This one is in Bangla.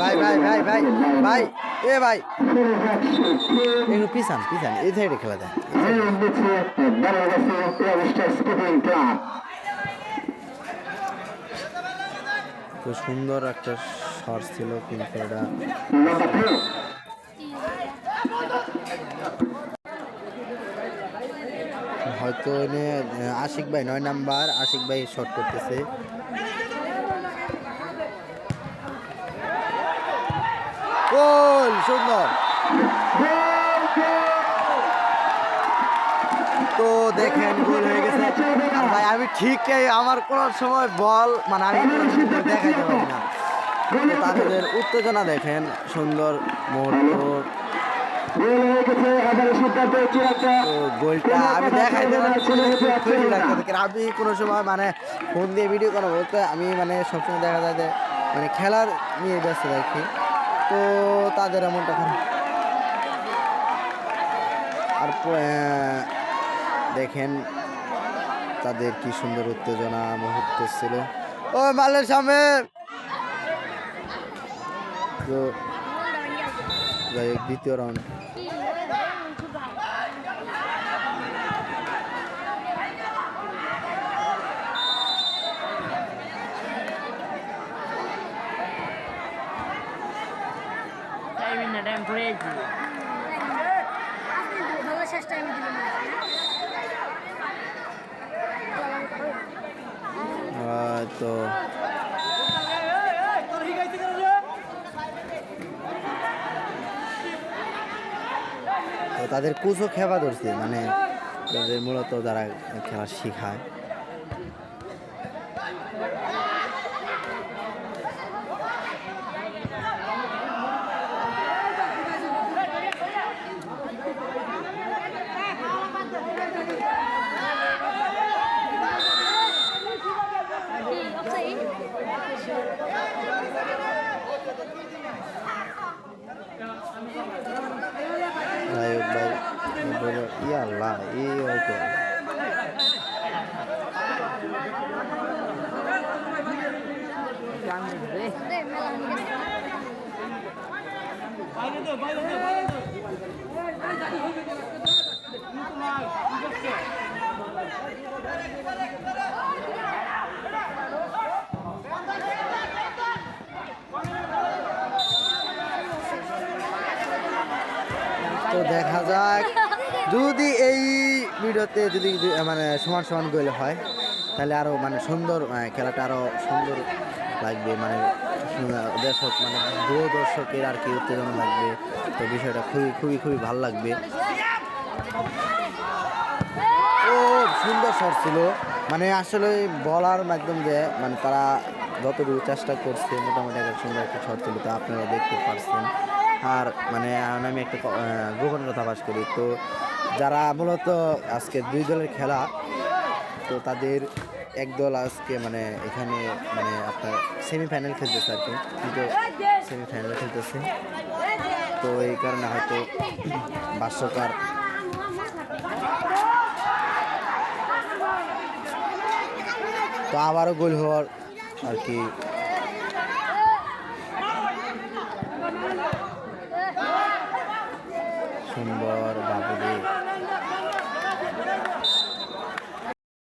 ভাই ভাই ভাই ভাই ভাই এ ভাই একটু পিছান পিছান এই সাইডে খেলা দেয় খুব সুন্দর একটা শর্টস ছিল কিন্তু এটা হয়তো আশিক ভাই 9 নাম্বার আশিক ভাই শট করতেছে গোল সুন্দর তো দেখেন গোল হয়ে গেছে আর ভাই আমি ঠিক আমার কোনো সময় বল মানে আমি দেখাইতে পারি না তো তাদের উত্তেজনা দেখেন সুন্দর মুহূর্ত গোলটা আমি দেখাইতে খুশি লাগছে আমি কোনো সময় মানে ফোন দিয়ে ভিডিও করা বলতে আমি মানে সবসময় দেখা যায় যে মানে খেলার নিয়ে ব্যস্ত রাখি তো তাদের এমনটা আর দেখেন তাদের কি সুন্দর উত্তেজনা মুহূর্ত ছিল ও মালের সামনে তো যাই হোক দ্বিতীয় রাউন্ড তো তাদের কোচও খেপা ধরছে মানে তাদের মূলত যারা খেলা শেখায় ইয়াল্লাহ এই হয়তো তো দেখা যাক যদি এই ভিডিওতে যদি মানে সমান সমান গোল হয় তাহলে আরও মানে সুন্দর খেলাটা আরও সুন্দর লাগবে মানে দর্শক মানে দুই দর্শকের আর কি উত্তেজনা লাগবে তো বিষয়টা খুবই ভালো লাগবে ও সুন্দর শট ছিল মানে আসলে বলার মাধ্যম যে মানে তারা যতটুকু চেষ্টা করছে মোটামুটি একটা সুন্দর একটা শট ছিল তা আপনারা দেখতে পারছেন আর মানে আমি একটা গোপন কথা বাস করি তো যারা মূলত আজকে দুই দলের খেলা তো তাদের এক দল আজকে মানে এখানে মানে আপনার সেমিফাইনাল খেলতেছে আর কি কিন্তু সেমিফাইনাল খেলতেছে তো এই কারণে হয়তো ভাষ্যকার তো আবারও গোল হওয়ার আর কি সুন্দর